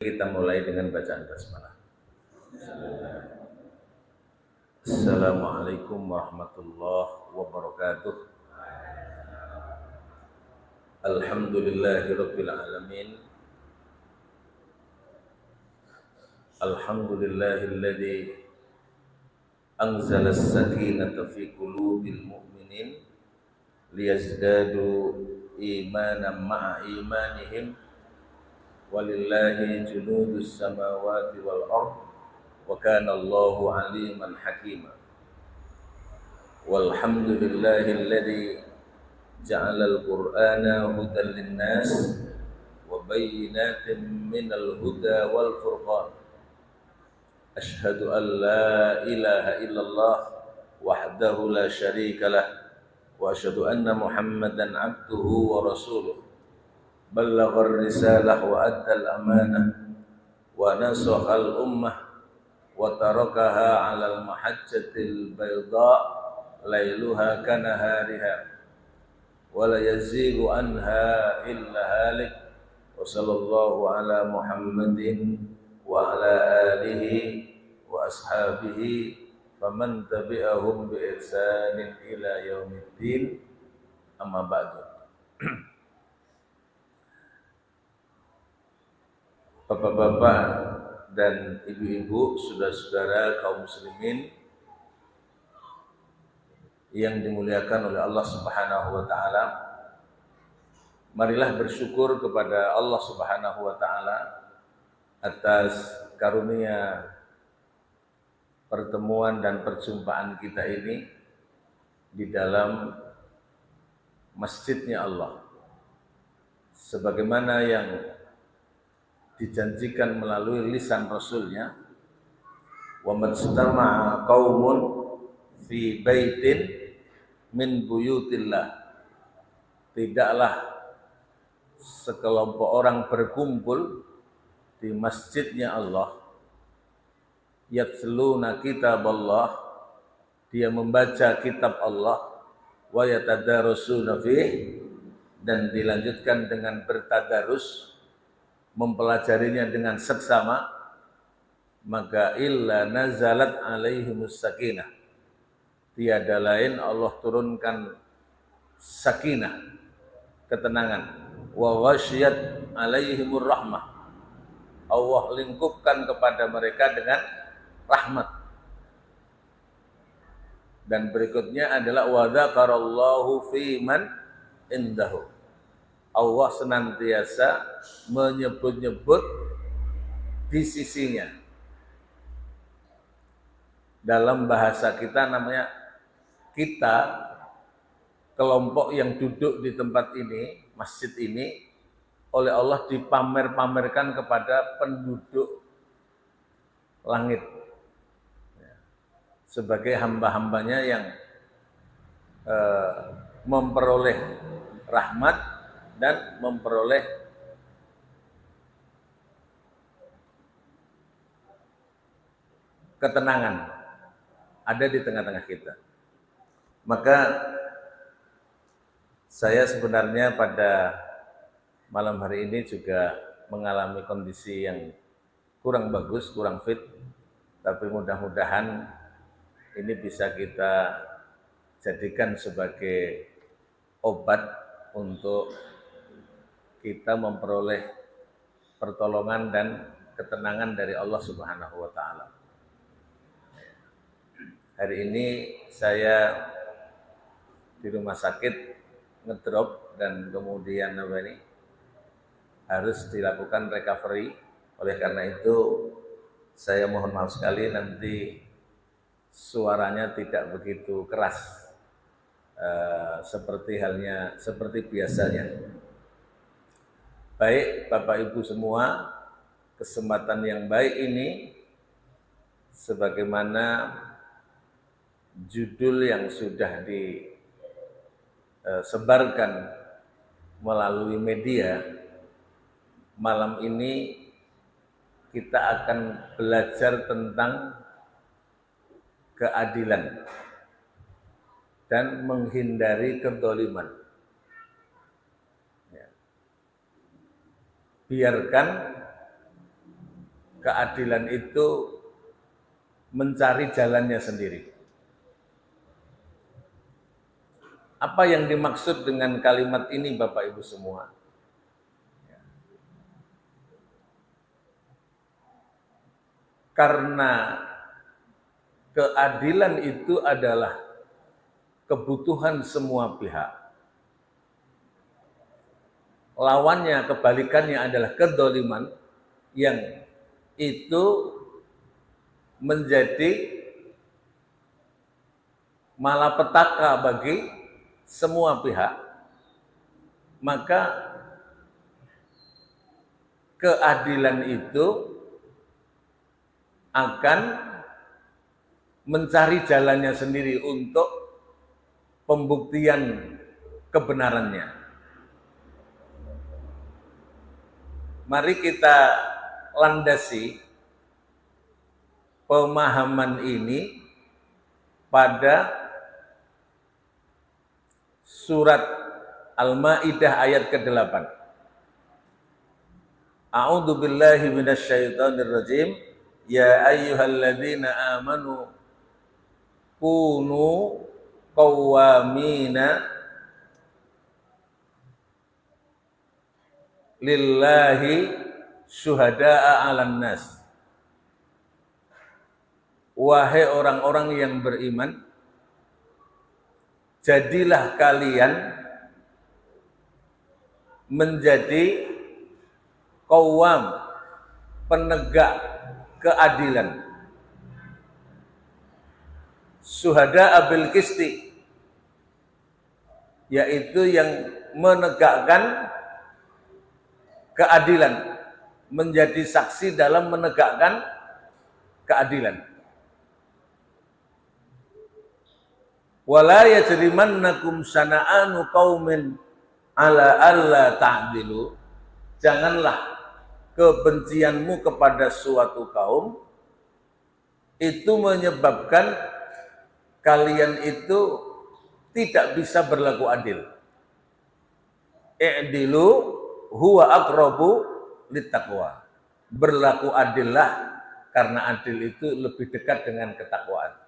Kita mulai dengan bacaan basmalah. Assalamualaikum warahmatullahi wabarakatuh. Alhamdulillahirabbil alamin. Alhamdulillahilladzi anzala as-sakinata fi qulubil mu'minin liyazdadu imanan ma'a imanihim. Walillahi junudus samawati wal ard wa kana Allahu aliman hakima. Walhamdulillahilladzi ja'ala al-Qur'ana hudan lin-nas wa bayyinatin minal huda wal furqan. Ashhadu an la ilaha illallah wahdahu la syarika lah wa asyhadu anna Muhammadan abduhu wa rasuluh. Ballaghar risalah wa addal amanah wa nasakhal ummah wa tarakaha 'alal mahajjatil bayda lailuha kanahariha wa la yazighu anha illa halik. Wa sallallahu ala Muhammadin wa ala alihi wa ashabihi faman tabi'ahum bi ihsanin ila yaumiddin. Amma ba'du. Bapak-bapak dan ibu-ibu, saudara-saudara kaum muslimin yang dimuliakan oleh Allah Subhanahu wa taala, marilah bersyukur kepada Allah Subhanahu wa taala atas karunia pertemuan dan perjumpaan kita ini di dalam masjidnya Allah, sebagaimana yang dijanjikan melalui lisan Rasulnya, wa majtama'a qaumun fi baitin min buyutillah, tidaklah sekelompok orang berkumpul di masjidnya Allah, yatsluna kitaballah, dia membaca kitab Allah, wa yatadarusuna fihi, dan dilanjutkan dengan bertadarus, mempelajarinya dengan seksama, maka illa nazalat alaihimus sakinah, tiada lain Allah turunkan sakinah, ketenangan, wa ghasyiyat alaihimur rahmah, Allah lingkupkan kepada mereka dengan rahmat. Dan berikutnya adalah wa dzakarallahu fi man indahu, Allah senantiasa menyebut-nyebut di sisinya. Dalam bahasa kita namanya kita, kelompok yang duduk di tempat ini, masjid ini, oleh Allah dipamer-pamerkan kepada penduduk langit sebagai hamba-hambanya yang memperoleh rahmat dan memperoleh ketenangan, ada di tengah-tengah kita. Maka saya sebenarnya pada malam hari ini juga mengalami kondisi yang kurang bagus, kurang fit, tapi mudah-mudahan ini bisa kita jadikan sebagai obat untuk kita memperoleh pertolongan dan ketenangan dari Allah Subhanahu wa taala. Hari ini saya di rumah sakit ngedrop dan kemudian harus dilakukan recovery. Oleh karena itu saya mohon maaf sekali nanti suaranya tidak begitu keras seperti biasanya. Baik Bapak Ibu semua, kesempatan yang baik ini sebagaimana judul yang sudah disebarkan melalui media, malam ini kita akan belajar tentang keadilan dan menghindari kezaliman. Biarkan keadilan itu mencari jalannya sendiri. Apa yang dimaksud dengan kalimat ini Bapak Ibu semua? Karena keadilan itu adalah kebutuhan semua pihak. Lawannya, kebalikannya adalah kedoliman yang itu menjadi malapetaka bagi semua pihak. Maka keadilan itu akan mencari jalannya sendiri untuk pembuktian kebenarannya. Mari kita landasi pemahaman ini pada surat Al-Maidah ayat ke-8. A'udzu billahi minasyaitonir rajim. Ya ayyuhalladzina amanu kunu qawwamina lillahi syuhada'a 'alan nas. Wahai orang-orang yang beriman, jadilah kalian menjadi qawwam, penegak keadilan. Syuhada'a bil qisti, yaitu yang menegakkan keadilan, menjadi saksi dalam menegakkan keadilan. Wala yajrimannakum syana'anu qaumin ala alla ta'dilu. Janganlah kebencianmu kepada suatu kaum itu menyebabkan kalian itu tidak bisa berlaku adil. I'dilu huwa aqrabu littaqwa. Berlaku adillah, karena adil itu lebih dekat dengan ketakwaan.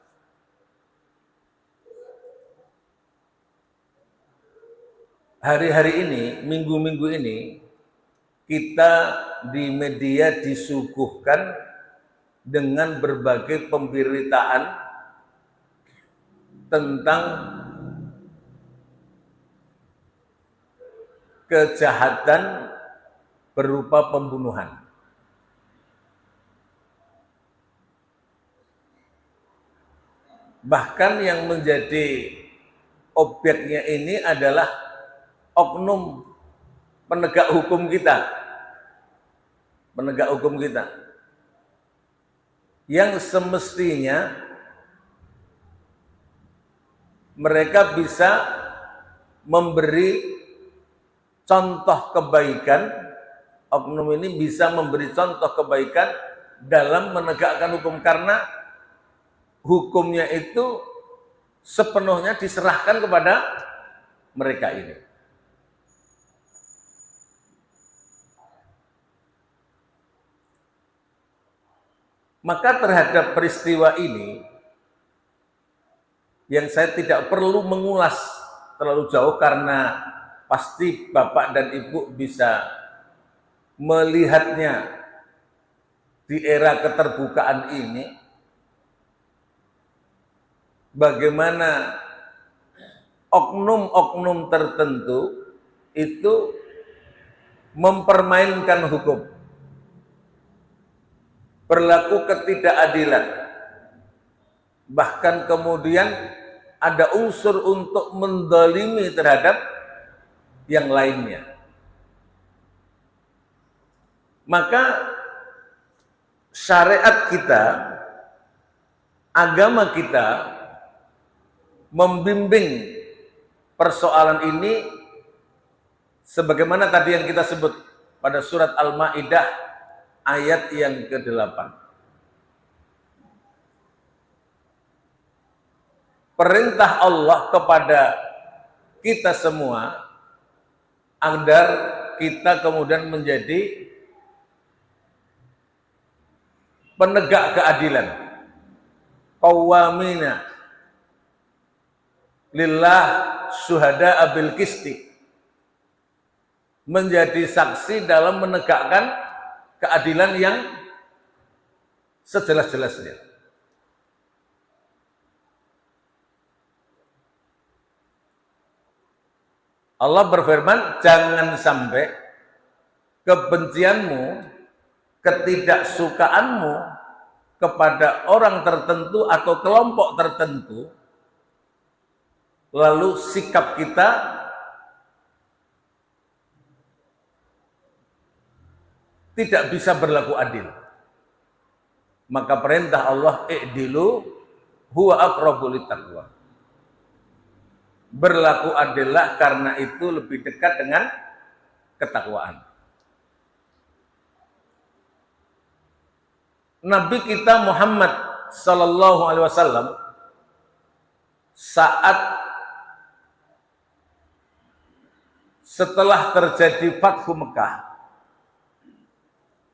Hari-hari ini, minggu-minggu ini, kita di media disuguhkan dengan berbagai pemberitaan tentang kejahatan berupa pembunuhan. Bahkan yang menjadi objeknya ini adalah oknum penegak hukum kita. Penegak hukum kita yang semestinya mereka bisa memberi contoh kebaikan. Oknum ini bisa memberi contoh kebaikan dalam menegakkan hukum, karena hukumnya itu sepenuhnya diserahkan kepada mereka ini. Maka terhadap peristiwa ini, yang saya tidak perlu mengulas terlalu jauh karena pasti Bapak dan Ibu bisa melihatnya di era keterbukaan ini, bagaimana oknum-oknum tertentu itu mempermainkan hukum, berlaku ketidakadilan, bahkan kemudian ada unsur untuk mendolimi terhadap yang lainnya. Maka syariat kita, agama kita membimbing persoalan ini sebagaimana tadi yang kita sebut pada surat Al-Maidah ayat yang ke-8. Perintah Allah kepada kita semua agar kita kemudian menjadi penegak keadilan, qawwamina lillah syuhada'a bil qisti, menjadi saksi dalam menegakkan keadilan yang sejelas-jelasnya. Allah berfirman, jangan sampai kebencianmu, ketidaksukaanmu kepada orang tertentu atau kelompok tertentu, lalu sikap kita tidak bisa berlaku adil. Maka perintah Allah, i'dilu huwa aqrabu littaqwa. Berlaku adillah, karena itu lebih dekat dengan ketakwaan. Nabi kita Muhammad sallallahu alaihi wasallam saat setelah terjadi Fathu Mekah,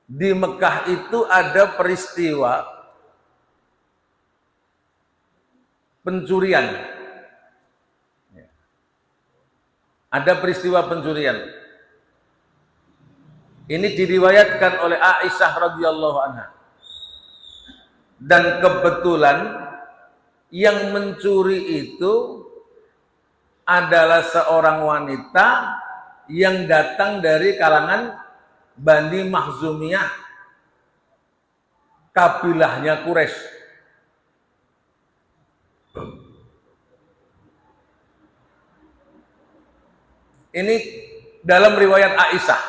di Mekah itu ada peristiwa pencurian. Ada peristiwa pencurian. Ini diriwayatkan oleh Aisyah radhiyallahu anha. Dan kebetulan yang mencuri itu adalah seorang wanita yang datang dari kalangan Bani Makhzumiyah, kabilahnya Quraisy. Ini dalam riwayat Aisyah.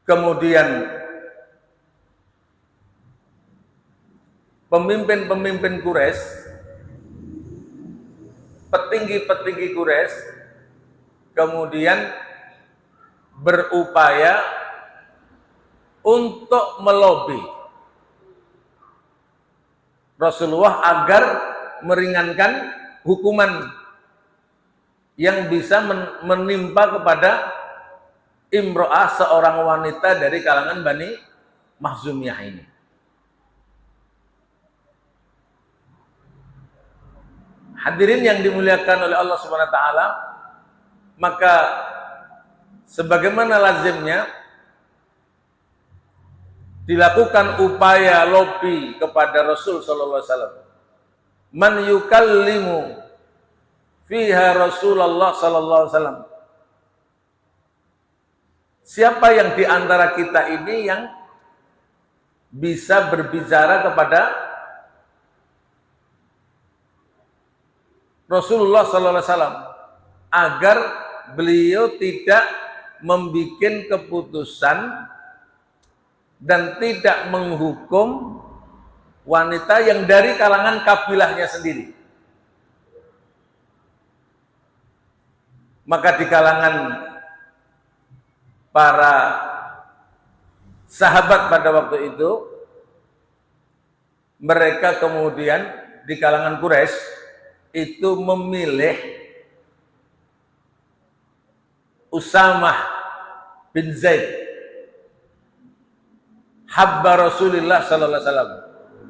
Kemudian pemimpin-pemimpin Quraisy, petinggi-petinggi Quraisy kemudian berupaya untuk melobi Rasulullah agar meringankan hukuman yang bisa menimpa kepada imro'ah, seorang wanita dari kalangan Bani Makhzumiyah ini. Hadirin yang dimuliakan oleh Allah Subhanahu wa taala, maka sebagaimana lazimnya dilakukan upaya lobi kepada Rasul sallallahu alaihi wasallam. Man yukallimu fiha Rasulullah sallallahu alaihi wasallam. Siapa yang di antara kita ini yang bisa berbicara kepada Rasulullah sallallahu alaihi wasallam agar beliau tidak membuat keputusan dan tidak menghukum wanita yang dari kalangan kabilahnya sendiri. Maka di kalangan para sahabat pada waktu itu, mereka kemudian di kalangan Quraisy itu memilih Usamah bin Zaid, habba Rasulullah sallallahu alaihi wasallam,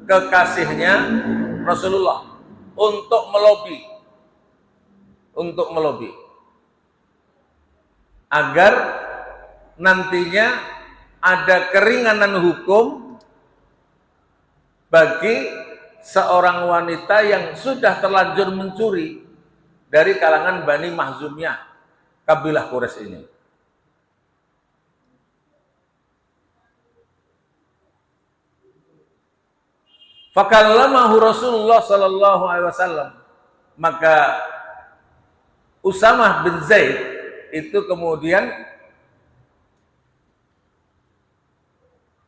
kekasihnya Rasulullah, untuk melobi agar nantinya ada keringanan hukum bagi seorang wanita yang sudah terlanjur mencuri dari kalangan Bani Makhzumiyah, kabilah Quraisy ini. Fakallamahu Rasulullah sallallahu alaihi wasallam, maka Usamah bin Zaid itu kemudian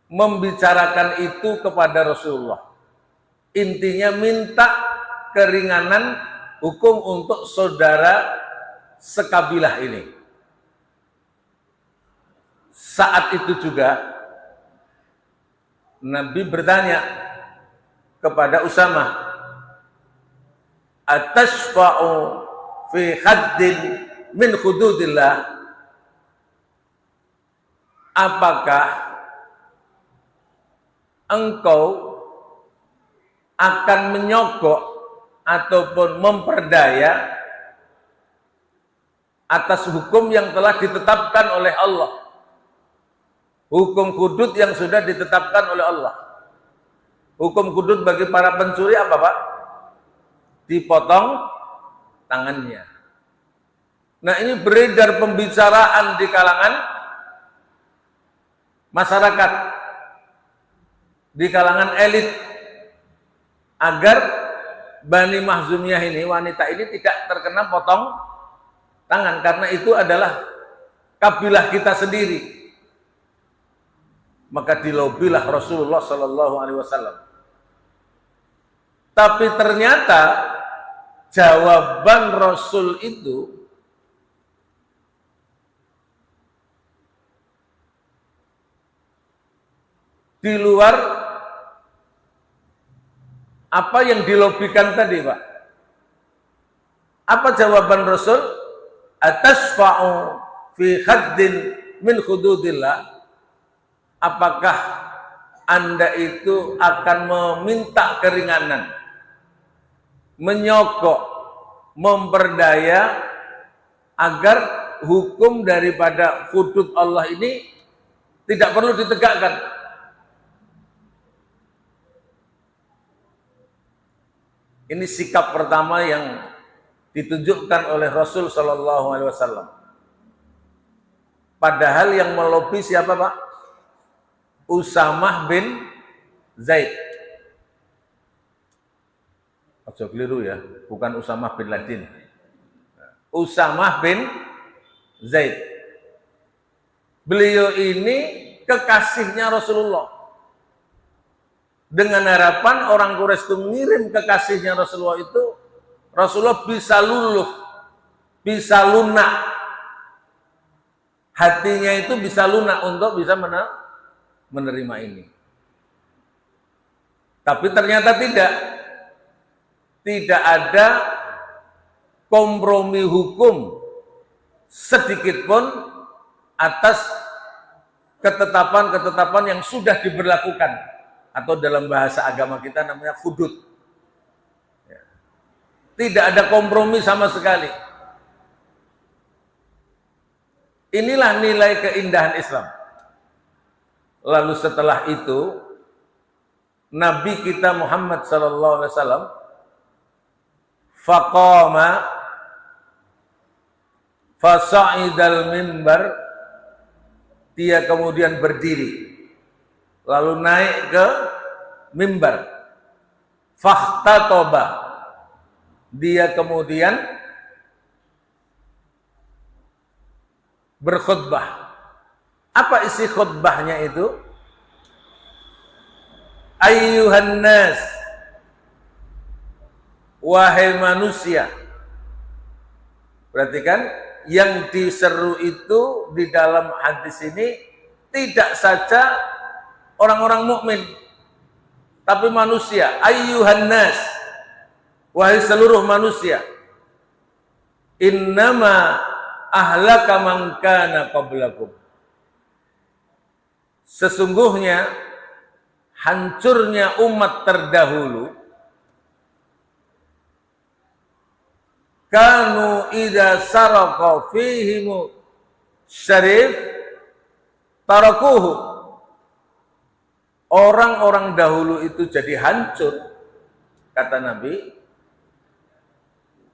membicarakan itu kepada Rasulullah. Intinya minta keringanan hukum untuk saudara sekabilah ini. Saat itu juga Nabi bertanya kepada Usamah, atashfa'u fi haddin min hududillah, apakah engkau akan menyogok ataupun memperdaya atas hukum yang telah ditetapkan oleh Allah, hukum hudud yang sudah ditetapkan oleh Allah. Hukum hudud bagi para pencuri apa, Pak? Dipotong tangannya. Nah, ini beredar pembicaraan di kalangan masyarakat, di kalangan elit, agar Bani Makhzumiyah ini, wanita ini tidak terkena potong tangan, karena itu adalah kabilah kita sendiri. Maka dilobilah Rasulullah Shallallahu Alaihi Wasallam. Tapi ternyata jawaban Rasul itu di luar apa yang dilobikan tadi, Pak. Apa jawaban Rasul? Atasfa'u fi khaddin min hududillah. Apakah Anda itu akan meminta keringanan, menyogok, memperdaya agar hukum daripada hudud Allah ini tidak perlu ditegakkan? Ini sikap pertama yang ditunjukkan oleh Rasul Shallallahu Alaihi Wasallam. Padahal yang melobi siapa, Pak? Usamah bin Zaid. Ojo keliru ya, bukan Usamah bin Ladin. Usamah bin Zaid. Beliau ini kekasihnya Rasulullah. Dengan harapan orang Quraisy itu mengirim kekasihnya Rasulullah itu, Rasulullah bisa luluh, bisa lunak. Hatinya itu bisa lunak untuk bisa menerima ini. Tapi ternyata tidak ada kompromi hukum sedikit pun atas ketetapan-ketetapan yang sudah diberlakukan, atau dalam bahasa agama kita namanya hudud. Tidak ada kompromi sama sekali. Inilah nilai keindahan Islam. Lalu setelah itu Nabi kita Muhammad sallallahu alaihi wasallam faqama fasa'idal mimbar, dia kemudian berdiri lalu naik ke mimbar, fakhtatoba, dia kemudian berkhutbah. Apa isi khutbahnya itu? Ayyuhan nas, wahai manusia. Perhatikan, yang diseru itu di dalam hadis ini tidak saja orang-orang mukmin, tapi manusia. Ayyuhan nas, wahai seluruh manusia. Innama ahlaka man kana qablakum. Sesungguhnya hancurnya umat terdahulu, kanu idza saraqa fihimu syarif tarakuhu. Orang-orang dahulu itu jadi hancur, kata Nabi,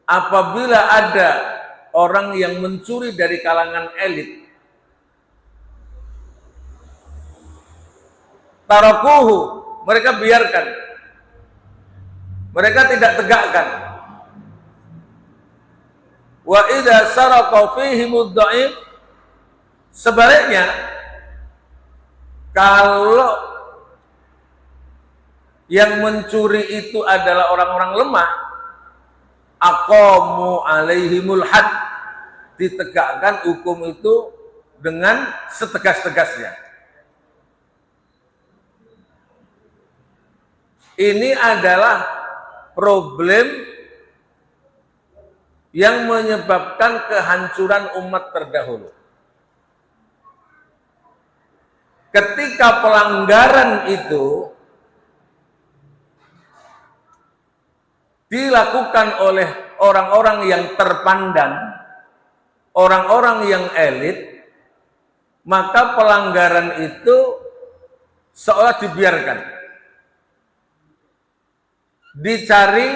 apabila ada orang yang mencuri dari kalangan elit, tarakuhu, mereka biarkan, mereka tidak tegakkan. Wa idza saraqa fihimud dhaif, sebaliknya kalau yang mencuri itu adalah orang-orang lemah, aqamu alaihimul had, ditegakkan hukum itu dengan setegas-tegasnya. Ini adalah problem yang menyebabkan kehancuran umat terdahulu. Ketika pelanggaran itu dilakukan oleh orang-orang yang terpandang, orang-orang yang elit, maka pelanggaran itu seolah dibiarkan. Dicari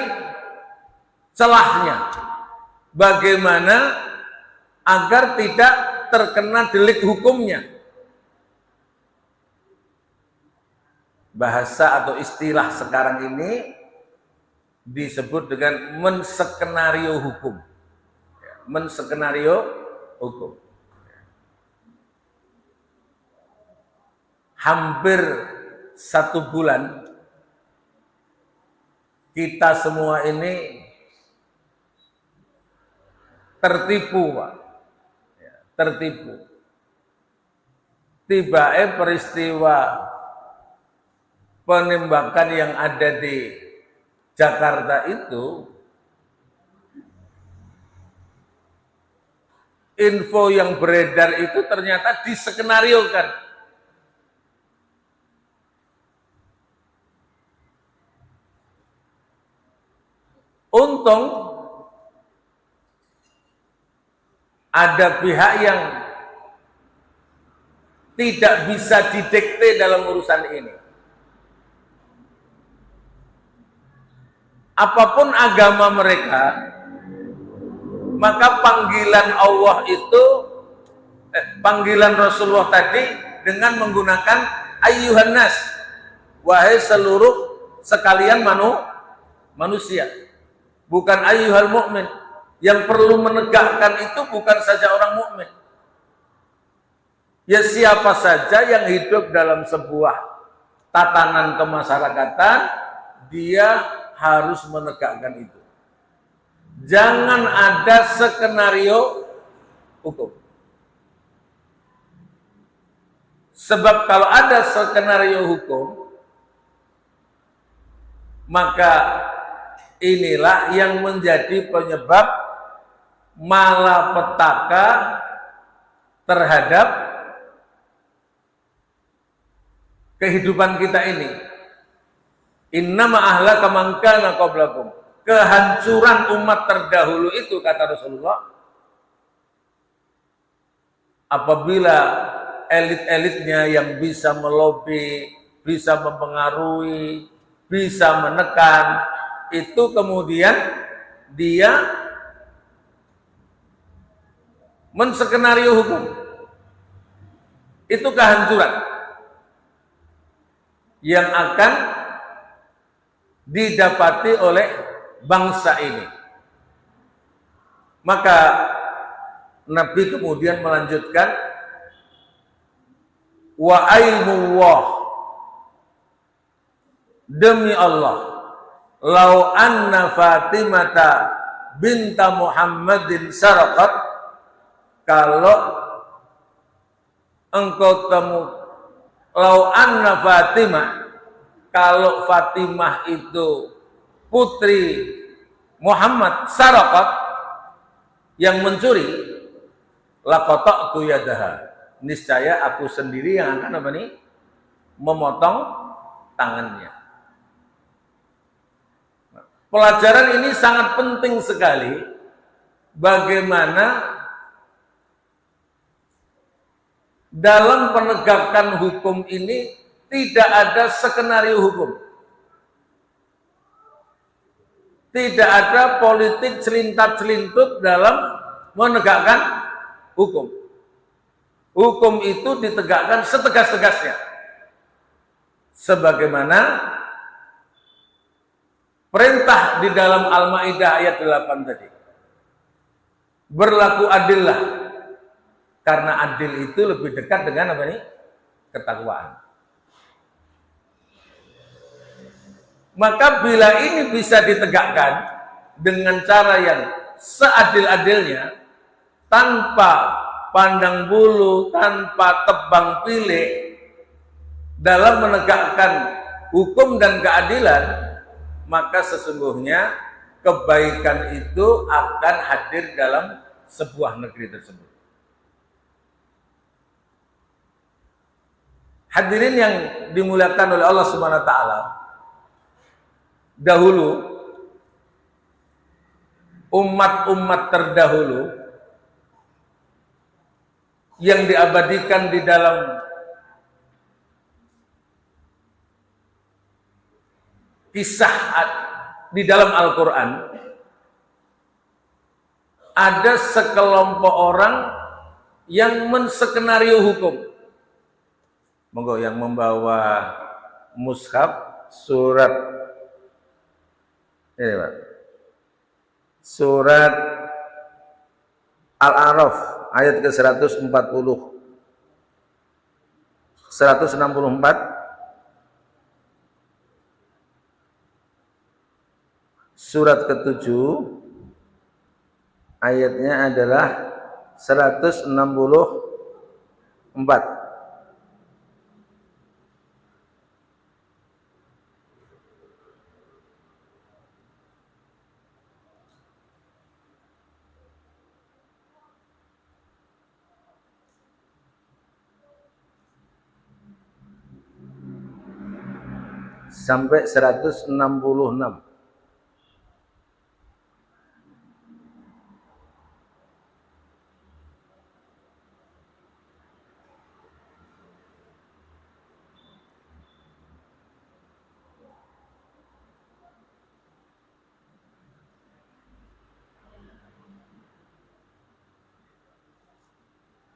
celahnya, bagaimana agar tidak terkena delik hukumnya. Bahasa atau istilah sekarang ini disebut dengan menskenario hukum. Menskenario hukum. Hampir 1 bulan kita semua ini tertipu, Pak. Tertipu. Tiba-tiba peristiwa penembakan yang ada di Jakarta itu, info yang beredar itu ternyata diskenariokan. Untung ada pihak yang tidak bisa didikte dalam urusan ini. Apapun agama mereka, maka panggilan Allah itu, panggilan Rasulullah tadi dengan menggunakan ayyuhan nas, wahai seluruh sekalian manusia. Bukan ayyuhal mu'min. Yang perlu menegakkan itu bukan saja orang mukmin. Ya siapa saja yang hidup dalam sebuah tatanan kemasyarakatan, dia harus menegakkan itu. Jangan ada skenario hukum. Sebab kalau ada skenario hukum, maka inilah yang menjadi penyebab malapetaka terhadap kehidupan kita ini. Innama ahlaka man kana qablakum. Kehancuran umat terdahulu itu, kata Rasulullah, apabila elit-elitnya yang bisa melobi, bisa mempengaruhi, bisa menekan, itu kemudian dia menskenario hukum. Itu kehancuran yang akan didapati oleh bangsa ini. Maka Nabi kemudian melanjutkan, wa aimullah, demi Allah, lau anna Fatimata binta Muhammadin saraqat, kalau engkau lau anna Fatimah, kalau Fatimah itu putri Muhammad saraqat, yang mencuri, laqata'tu yadaha, niscaya aku sendiri yang akan apa nih? Memotong tangannya. Pelajaran ini sangat penting sekali, bagaimana dalam penegakan hukum ini tidak ada skenario hukum. Tidak ada politik celintat-celintut dalam menegakkan hukum. Hukum itu ditegakkan setegas-tegasnya. Sebagaimana perintah di dalam Al-Maidah ayat 8 tadi. Berlaku adillah. Karena adil itu lebih dekat dengan apa nih? Ketakwaan. Maka bila ini bisa ditegakkan dengan cara yang seadil-adilnya, tanpa pandang bulu, tanpa tebang pilih, dalam menegakkan hukum dan keadilan, maka sesungguhnya kebaikan itu akan hadir dalam sebuah negeri tersebut. Hadirin yang dimuliakan oleh Allah Subhanahu wa taala, dahulu umat-umat terdahulu yang diabadikan di dalam kisah di dalam Al-Quran, ada sekelompok orang yang menskenario hukum. Monggo yang membawa mushaf surat ini Pak. Surat Al-A'raf ayat ke-140 164 surat ke-7 ayatnya adalah 164. Sampai 166.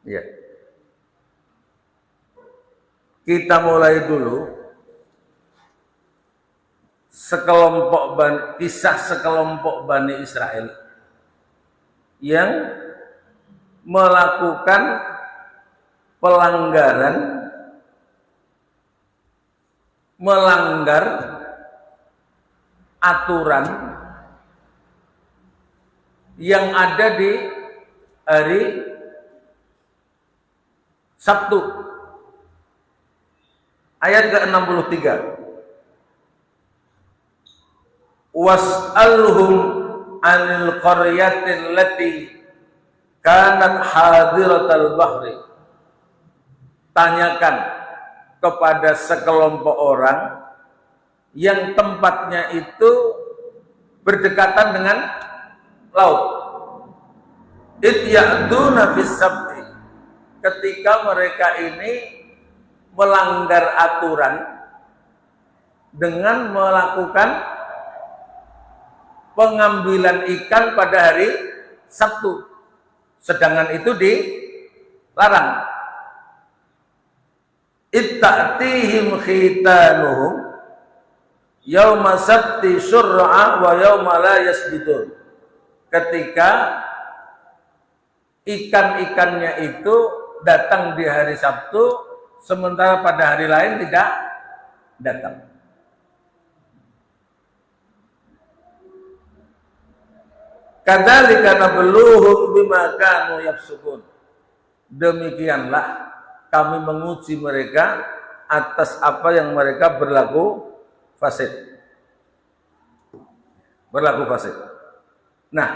Ya. Kita mulai dulu kisah sekelompok Bani Israel yang melakukan melanggar aturan yang ada di hari Sabtu. Ayat ke-63. Was'alhum 'anil qaryatil lati kanat hadiratal bahri. Tanyakan kepada sekelompok orang yang tempatnya itu berdekatan dengan laut. Idya'duna fis sabti. Ketika mereka ini melanggar aturan dengan melakukan pengambilan ikan pada hari Sabtu, sedangkan itu dilarang. Itta'tihim khitanuhum yauma sabti syur'a wa yauma la yasbitun. Ketika ikan-ikannya itu datang di hari Sabtu, sementara pada hari lain tidak datang. Kadzalika nabluhum bima kanu yafsukun. Demikianlah kami menguji mereka atas apa yang mereka berlaku fasik. Nah,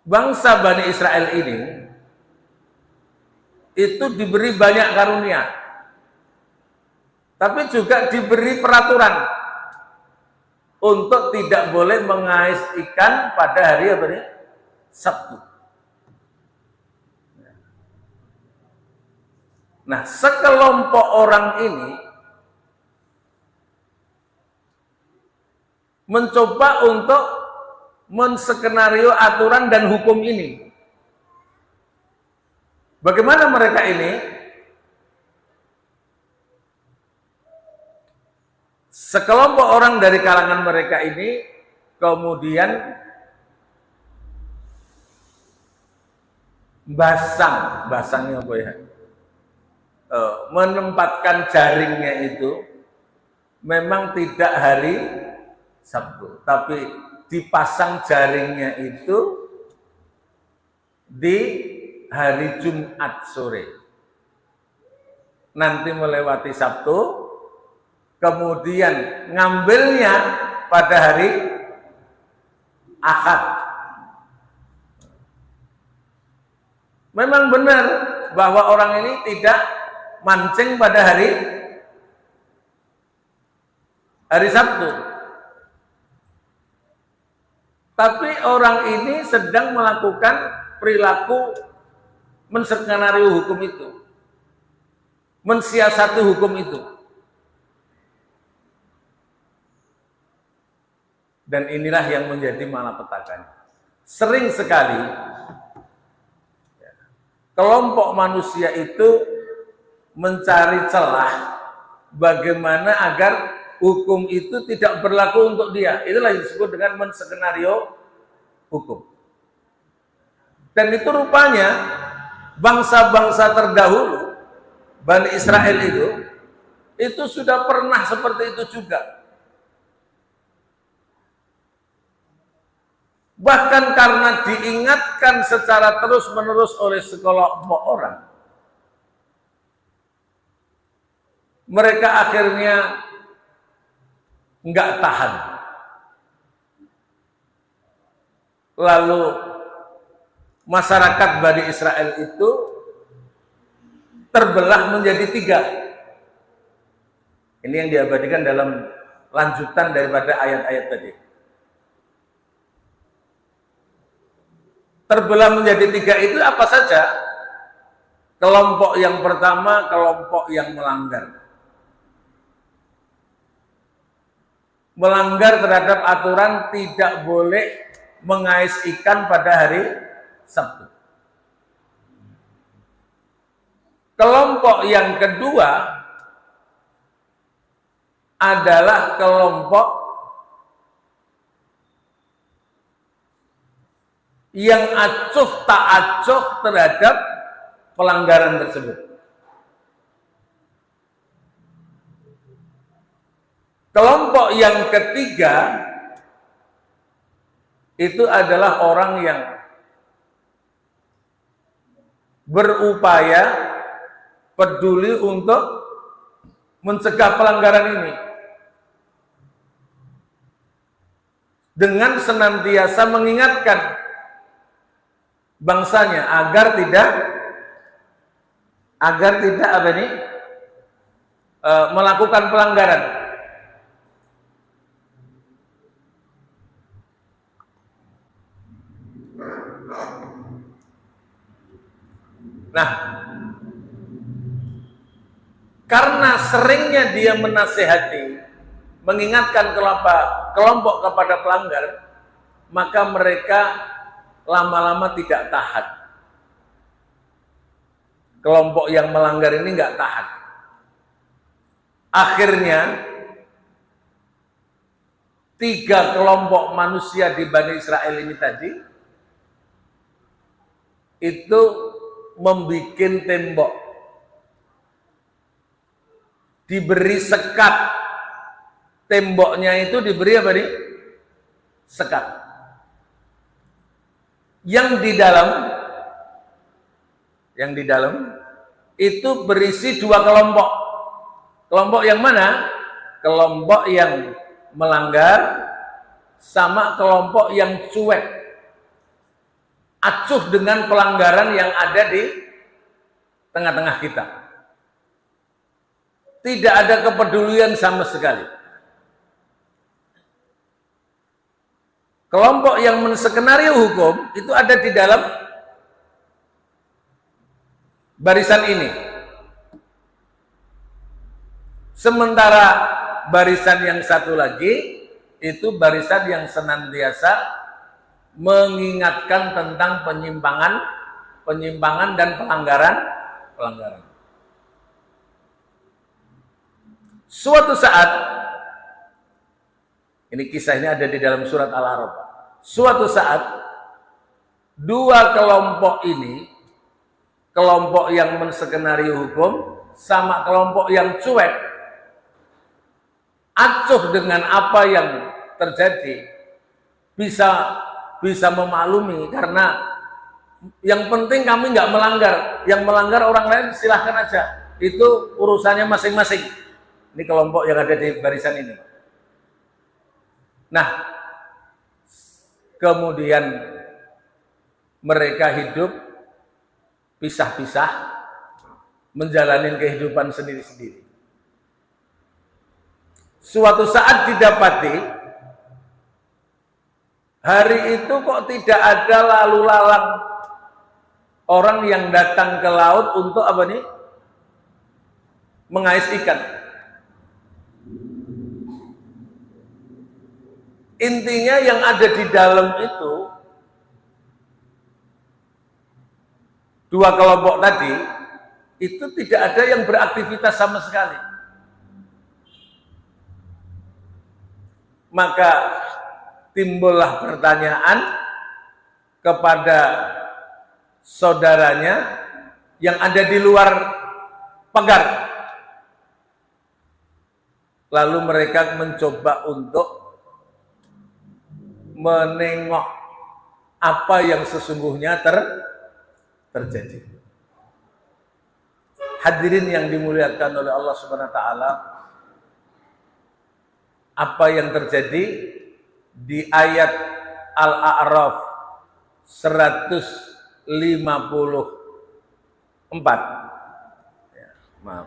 bangsa Bani Israel ini itu diberi banyak karunia, tapi juga diberi peraturan untuk tidak boleh mengais ikan pada hari apa nih? Sabtu. Nah, sekelompok orang ini mencoba untuk menskenario aturan dan hukum ini. Bagaimana mereka ini? Sekelompok orang dari kalangan mereka ini kemudian basangnya apa ya? Menempatkan jaringnya itu memang tidak hari Sabtu, tapi dipasang jaringnya itu di hari Jumat sore. Nanti melewati Sabtu, kemudian ngambilnya pada hari Ahad. Memang benar bahwa orang ini tidak mancing pada hari Sabtu, Tapi orang ini sedang melakukan perilaku menskenario hukum itu, mensiasati hukum itu. Dan inilah yang menjadi malapetaka. Sering sekali kelompok manusia itu mencari celah bagaimana agar hukum itu tidak berlaku untuk dia. Itulah yang disebut dengan menskenario hukum. Dan itu rupanya bangsa-bangsa terdahulu, Bani Israel itu sudah pernah seperti itu juga. Bahkan karena diingatkan secara terus-menerus oleh sekelompok orang, mereka akhirnya nggak tahan. Lalu masyarakat Bani Israel itu terbelah menjadi 3. Ini yang diabadikan dalam lanjutan daripada ayat-ayat tadi. Terbelah menjadi 3 itu apa saja? Kelompok yang pertama, kelompok yang melanggar. Melanggar terhadap aturan tidak boleh mengais ikan pada hari Sabtu. Kelompok yang kedua adalah kelompok yang acuh tak acuh terhadap pelanggaran tersebut. Kelompok yang ketiga itu adalah orang yang berupaya peduli untuk mencegah pelanggaran ini dengan senantiasa mengingatkan bangsanya agar tidak melakukan pelanggaran. Nah, karena seringnya dia menasehati, mengingatkan kelompok kepada pelanggar, maka mereka lama-lama tidak tahan. Kelompok yang melanggar ini nggak tahan. Akhirnya 3 kelompok manusia di Bani Israel ini tadi itu membuat tembok, diberi sekat. Temboknya itu diberi apa nih? Sekat. Yang di dalam itu berisi 2 kelompok. Kelompok yang mana? Kelompok yang melanggar sama kelompok yang cuek, acuh dengan pelanggaran yang ada di tengah-tengah kita. Tidak ada kepedulian sama sekali. Kelompok yang menskenario hukum itu ada di dalam barisan ini. Sementara barisan yang satu lagi itu barisan yang senantiasa mengingatkan tentang penyimpangan dan pelanggaran. Suatu saat, ini kisah ini ada di dalam surat Al-A'raf. Suatu saat 2 kelompok ini, kelompok yang menskenario hukum sama kelompok yang cuek, acuh dengan apa yang terjadi, bisa memaklumi karena yang penting kami nggak melanggar, yang melanggar orang lain silahkan aja, itu urusannya masing-masing. Ini kelompok yang ada di barisan ini. Nah, kemudian mereka hidup pisah-pisah, menjalani kehidupan sendiri-sendiri. Suatu saat didapati Hari itu kok tidak ada lalu lalang orang yang datang ke laut untuk apa nih? Mengais ikan. Intinya yang ada di dalam itu, dua kelompok tadi, itu tidak ada yang beraktivitas sama sekali. Maka timbullah pertanyaan kepada saudaranya yang ada di luar pagar. Lalu mereka mencoba untuk menengok apa yang sesungguhnya terjadi. Hadirin yang dimuliakan oleh Allah Subhanahu wa taala, apa yang terjadi di ayat Al-A'raf 154, ya, maaf,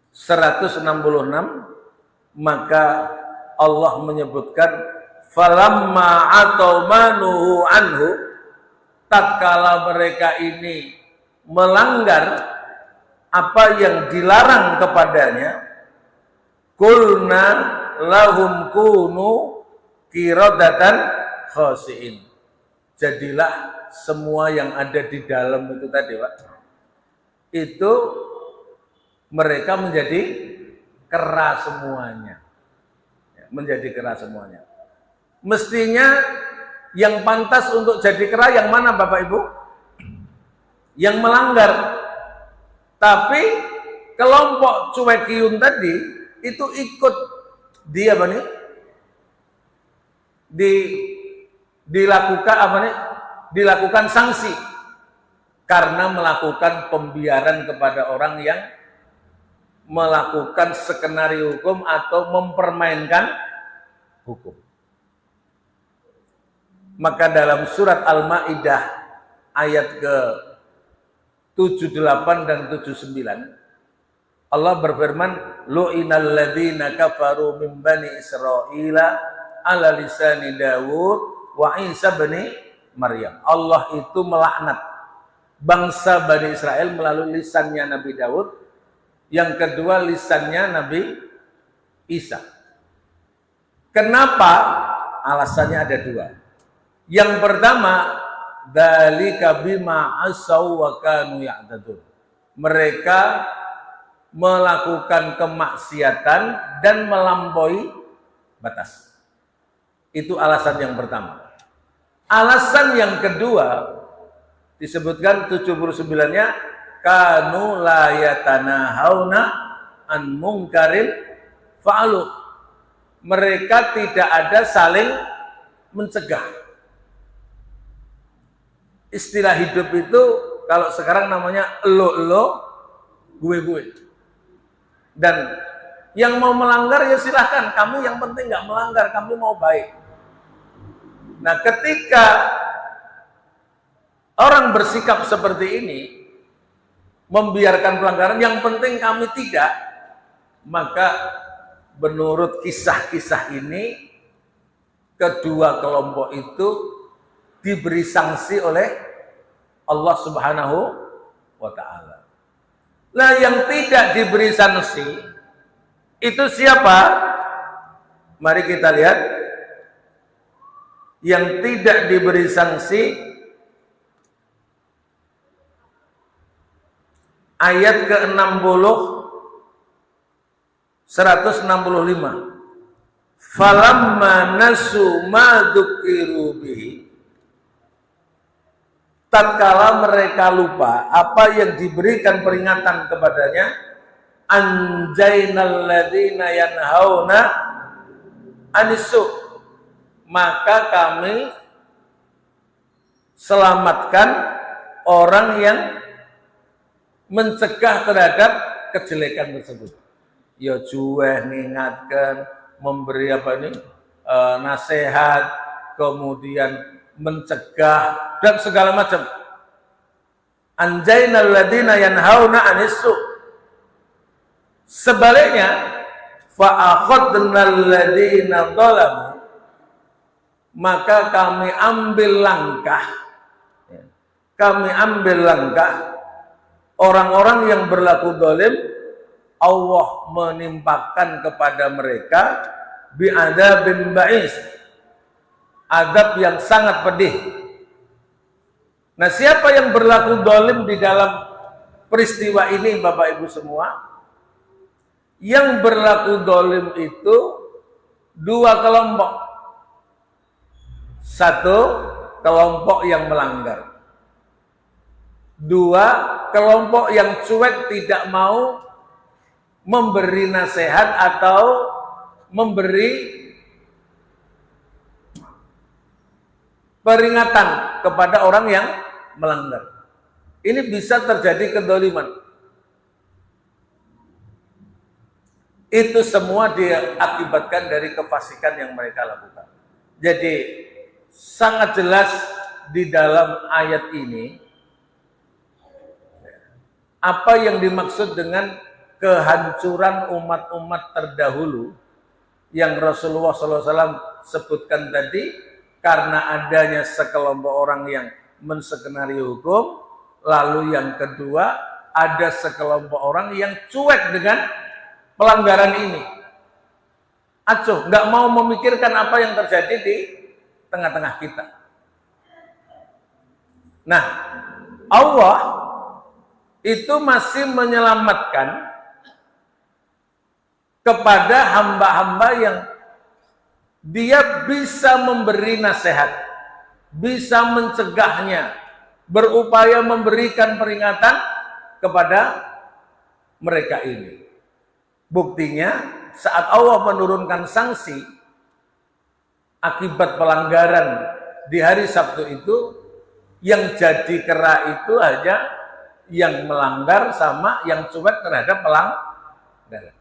166, maka Allah menyebutkan falamma atau manuhu anhu, tatkala mereka ini melanggar apa yang dilarang kepadanya, qulna lahum kunu qiradatan khasiin, jadilah semua yang ada di dalam itu tadi, Pak, itu mereka menjadi kera semuanya. Menjadi kera semuanya. Mestinya yang pantas untuk jadi kera yang mana, Bapak Ibu? Yang melanggar. Tapi kelompok cuekiyun tadi itu ikut dia apa nih? Dilakukan apa nih? Dilakukan sanksi karena melakukan pembiaran kepada orang yang melakukan skenario hukum atau mempermainkan hukum. Maka dalam surat Al-Maidah ayat ke-78 dan 79 Allah berfirman, lu'inal ladzina kafaru min bani Israila ala lisani Dawud wa Isa bani Maryam. Allah itu melaknat bangsa Bani Israel melalui lisannya Nabi Daud, yang kedua lisannya Nabi Isa. Kenapa? Alasannya ada dua. Yang pertama, dzalika bima asaw wa kanu ya'tadun. Mereka melakukan kemaksiatan dan melampaui batas. Itu alasan yang pertama. Alasan yang kedua disebutkan 79-nya, kanu la yatanahawna an mungkarin fa'alu. Mereka tidak ada saling mencegah. Istilah hidup itu kalau sekarang namanya elo-elo, gue-gue. Dan yang mau melanggar ya silahkan, kamu yang penting nggak melanggar, kamu mau baik. Nah, ketika orang bersikap seperti ini, membiarkan pelanggaran, yang penting kami tidak, maka menurut kisah-kisah ini kedua kelompok itu diberi sanksi oleh Allah Subhanahu wa taala. Nah, yang tidak diberi sanksi itu siapa? Mari kita lihat. Yang tidak diberi sanksi ayat ke-60 165. Falamma nasu ma dzukiru bihi, tatkala mereka lupa apa yang diberikan peringatan kepadanya, anjainal ladzina yanhauna anisu, maka kami selamatkan orang yang mencegah terhadap kejelekan tersebut. Ya juweh, mengingatkan, memberi apa ini nasihat, kemudian mencegah dan segala macam. Anjainal ladina yanhauna 'anis su'. Sebaliknya, fa akhadnal ladina dzalamu, maka kami ambil langkah orang-orang yang berlaku zalim, Allah menimpakan kepada mereka bi'adzabin ba'is, azab yang sangat pedih. Nah, siapa yang berlaku zalim di dalam peristiwa ini, Bapak Ibu semua? Yang berlaku zalim itu dua kelompok. Satu kelompok yang melanggar. Dua kelompok yang cuek, tidak mau memberi nasihat atau memberi peringatan kepada orang yang melanggar. Ini bisa terjadi kezaliman. Itu semua diakibatkan dari kefasikan yang mereka lakukan. Jadi sangat jelas di dalam ayat ini apa yang dimaksud dengan kehancuran umat-umat terdahulu yang Rasulullah SAW sebutkan tadi, karena adanya sekelompok orang yang menskenario hukum. Lalu yang kedua, ada sekelompok orang yang cuek dengan pelanggaran ini. Acuh, nggak mau memikirkan apa yang terjadi di tengah-tengah kita. Nah, Allah itu masih menyelamatkan kepada hamba-hamba yang dia bisa memberi nasihat, bisa mencegahnya, berupaya memberikan peringatan kepada mereka ini. Buktinya, saat Allah menurunkan sanksi akibat pelanggaran di hari Sabtu itu, yang jadi kera itu hanya yang melanggar sama yang cuek terhadap pelanggaran.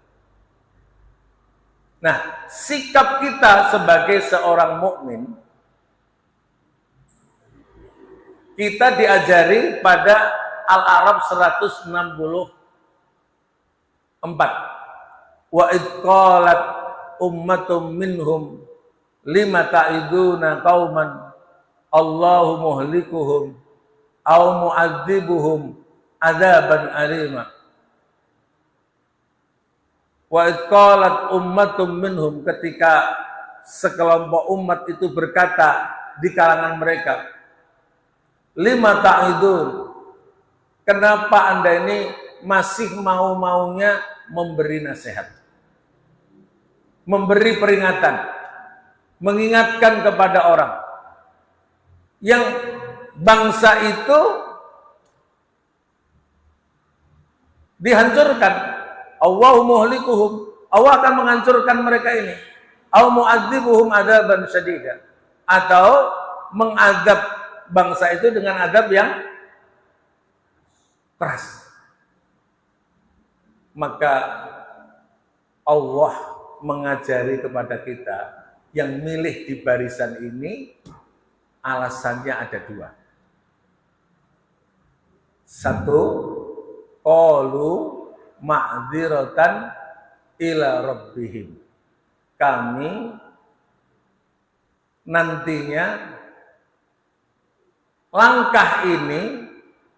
Nah, sikap kita sebagai seorang mukmin, kita diajari pada Al-A'raf 164. Wa idh qalat ummatum minhum lima ta'iduna qauman Allahu muhlikuhum aw mu'adzibuhum adzaban alima. Wa idh qalat ummatum minhum, ketika sekelompok umat itu berkata di kalangan mereka, lima ta'idun, kenapa Anda ini masih mau-maunya memberi nasihat, memberi peringatan, mengingatkan kepada orang yang bangsa itu dihancurkan. Allahu muhlikuhum, Allah akan menghancurkan mereka ini. Au mu'adzibuhum adzaban syadida, atau mengadab bangsa itu dengan adab yang keras. Maka Allah mengajari kepada kita yang milih di barisan ini, alasannya ada dua. Satu, qalu ma'dziratan ila rabbihim, kami nantinya langkah ini,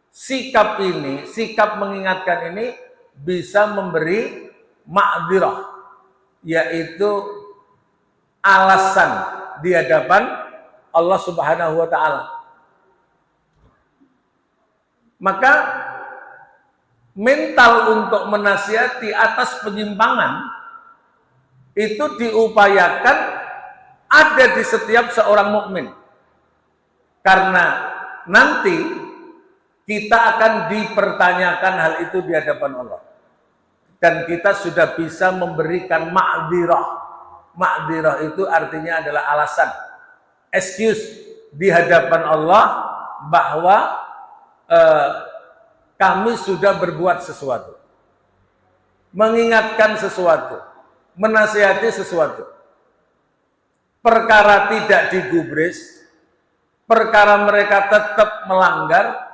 sikap mengingatkan ini bisa memberi ma'dzirah, yaitu alasan di hadapan Allah Subhanahu wa taala. Maka mental untuk menasihati atas penyimpangan itu diupayakan ada di setiap seorang mukmin, karena nanti kita akan dipertanyakan hal itu di hadapan Allah, dan kita sudah bisa memberikan ma'dzirah. Ma'dzirah itu artinya adalah alasan, excuse di hadapan Allah bahwa kami sudah berbuat sesuatu, mengingatkan sesuatu, menasihati sesuatu. Perkara tidak digubris, perkara mereka tetap melanggar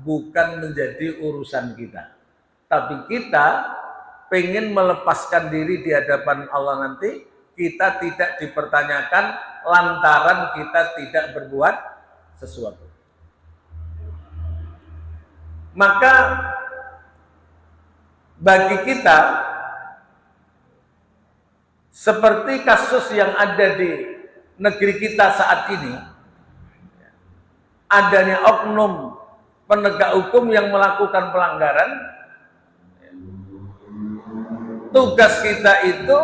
bukan menjadi urusan kita. Tapi kita pengen melepaskan diri di hadapan Allah nanti, kita tidak dipertanyakan lantaran kita tidak berbuat sesuatu. Maka bagi kita, seperti kasus yang ada di negeri kita saat ini, adanya oknum penegak hukum yang melakukan pelanggaran, tugas kita itu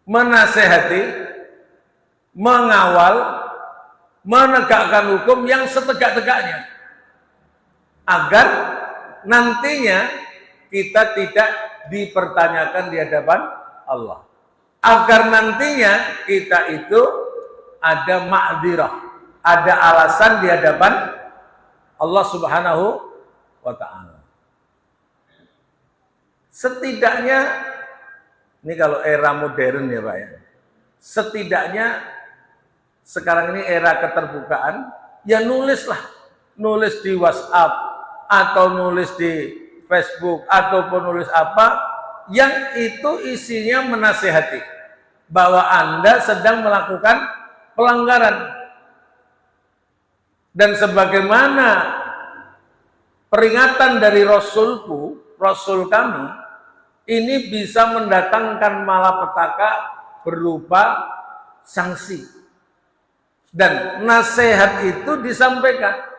menasehati, mengawal, menegakkan hukum yang setegak-tegaknya, agar nantinya kita tidak dipertanyakan di hadapan Allah, agar nantinya kita itu ada ma'dzirah, ada alasan di hadapan Allah Subhanahu wa ta'ala. Setidaknya, ini kalau era modern ya Pak ya, setidaknya sekarang ini era keterbukaan, ya nulislah, nulis di WhatsApp atau nulis di Facebook ataupun nulis apa yang itu isinya menasehati bahwa Anda sedang melakukan pelanggaran. Dan sebagaimana peringatan dari Rasulku, Rasul kami, ini bisa mendatangkan malapetaka berupa sanksi. Dan nasihat itu disampaikan.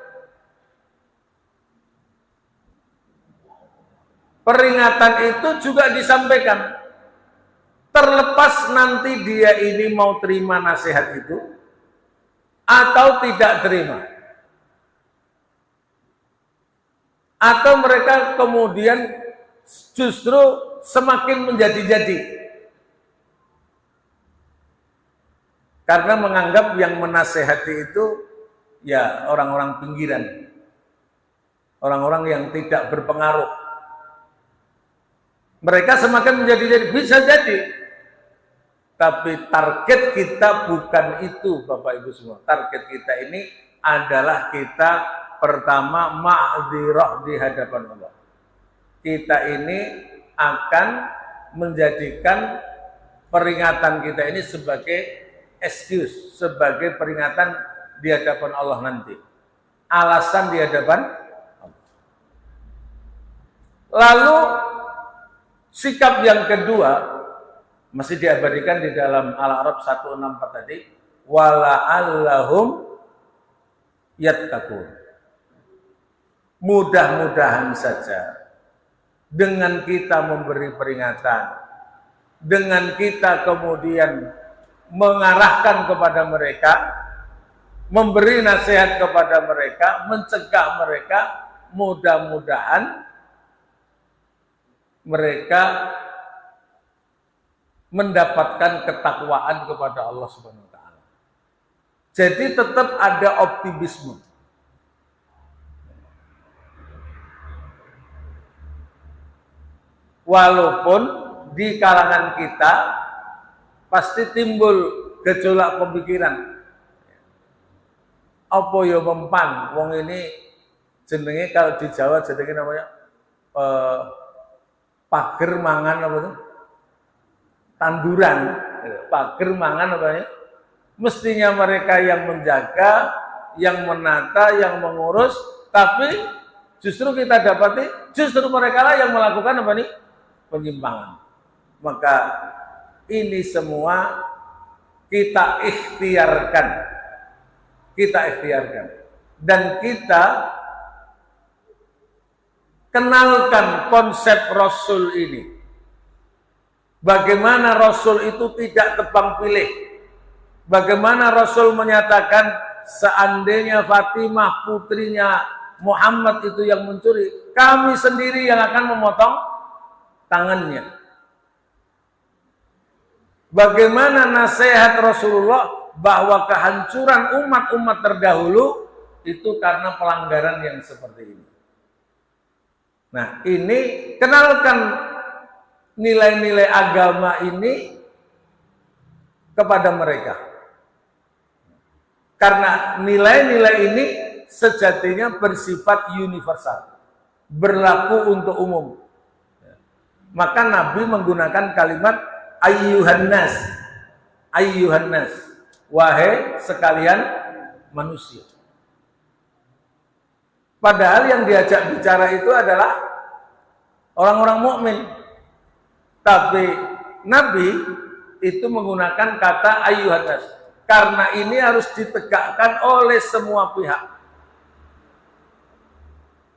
Peringatan itu juga disampaikan. Terlepas nanti dia ini mau terima nasihat itu atau tidak terima. Atau mereka kemudian justru semakin menjadi-jadi. Karena menganggap yang menasehati itu ya orang-orang pinggiran. Orang-orang yang tidak berpengaruh. Mereka semakin menjadi-jadi, bisa jadi. Tapi target kita bukan itu Bapak Ibu semua. Target kita ini adalah kita pertama ma'dzirah di hadapan Allah. Kita ini akan menjadikan peringatan kita ini sebagai excuse, sebagai peringatan di hadapan Allah nanti. Alasan di hadapan Allah. Lalu sikap yang kedua masih diabadikan di dalam Al-A'raf 164 tadi, wala'allahum yattaqun. Mudah-mudahan saja dengan kita memberi peringatan, dengan kita kemudian mengarahkan kepada mereka, memberi nasihat kepada mereka, mencegah mereka, mudah-mudahan mereka mendapatkan ketakwaan kepada Allah Subhanahu wa taala. Jadi tetap ada optimisme. Walaupun di kalangan kita pasti timbul gejolak pemikiran. Apa ya mempan? Wong ini jenenge kalau di Jawa jenenge namanya pager mangan apa itu? Tanduran. Pager mangan apa ya? Mestinya mereka yang menjaga, yang menata, yang mengurus, tapi justru kita dapati justru mereka lah yang melakukan apa nih? Penyimpangan. Maka ini semua kita ikhtiarkan. Kita ikhtiarkan. Dan kita kenalkan konsep Rasul ini. Bagaimana Rasul itu tidak tebang pilih. Bagaimana Rasul menyatakan seandainya Fatimah putrinya Muhammad itu yang mencuri, kami sendiri yang akan memotong tangannya. Bagaimana nasihat Rasulullah bahwa kehancuran umat-umat terdahulu itu karena pelanggaran yang seperti ini. Nah, ini kenalkan nilai-nilai agama ini kepada mereka. Karena nilai-nilai ini sejatinya bersifat universal, berlaku untuk umum. Maka Nabi menggunakan kalimat ayyuhan nas, wahai sekalian manusia. Padahal yang diajak bicara itu adalah orang-orang mukmin. Tapi Nabi itu menggunakan kata ayyuhan nas. Karena ini harus ditegakkan oleh semua pihak.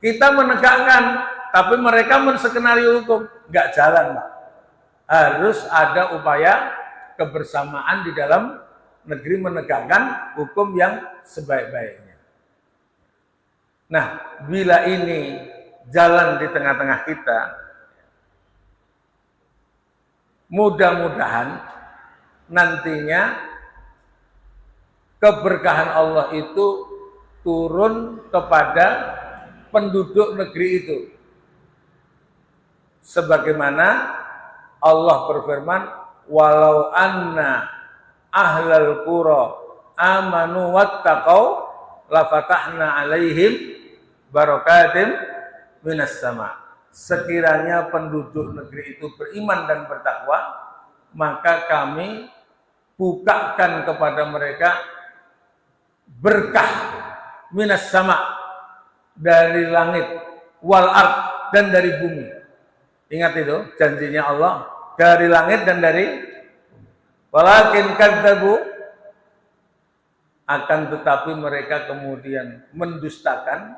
Kita menegakkan, tapi mereka menskenario hukum. Nggak jalan, Pak. Harus ada upaya kebersamaan di dalam negeri menegakkan hukum yang sebaik-baiknya. Nah, bila ini jalan di tengah-tengah kita, mudah-mudahan nantinya keberkahan Allah itu turun kepada penduduk negeri itu. Sebagaimana Allah berfirman, walau anna ahlal qura amanu wattaqau lafatahna alaihim barakatim minas sama. Sekiranya penduduk negeri itu beriman dan bertakwa, maka kami bukakan kepada mereka berkah minas sama, dari langit, wal ard, dan dari bumi. Ingat itu janjinya Allah, dari langit dan dari walakin kadzabu, akan tetapi mereka kemudian mendustakan,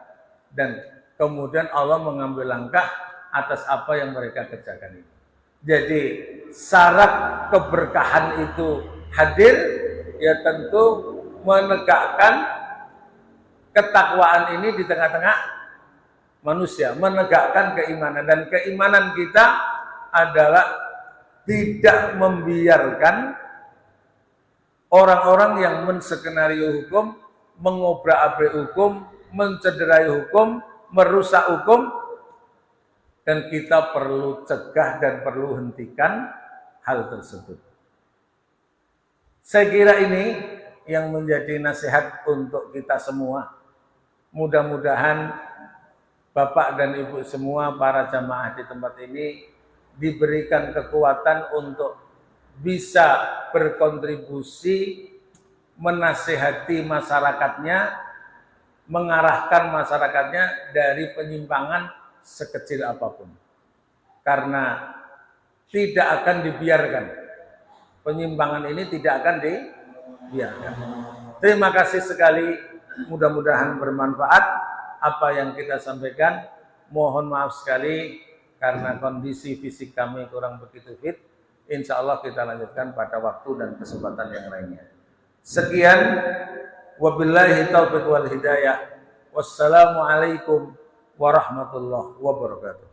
dan kemudian Allah mengambil langkah atas apa yang mereka kerjakan itu. Jadi syarat keberkahan itu hadir, ya tentu menegakkan ketakwaan ini di tengah-tengah manusia, menegakkan keimanan. Dan keimanan kita adalah tidak membiarkan orang-orang yang menskenario hukum, mengobrak-abrik hukum, mencederai hukum, merusak hukum, dan kita perlu cegah dan perlu hentikan hal tersebut. Saya kira ini yang menjadi nasihat untuk kita semua. Mudah-mudahan Bapak dan Ibu semua, para jamaah di tempat ini, diberikan kekuatan untuk bisa berkontribusi menasihati masyarakatnya, mengarahkan masyarakatnya dari penyimpangan sekecil apapun. Karena tidak akan dibiarkan. Penyimpangan ini tidak akan dibiarkan. Terima kasih sekali, mudah-mudahan bermanfaat apa yang kita sampaikan. Mohon maaf sekali karena kondisi fisik kami kurang begitu fit. Insya Allah kita lanjutkan pada waktu dan kesempatan yang lainnya. Sekian, wabillahi taufiq wal hidayah. Wassalamualaikum warahmatullahi wabarakatuh.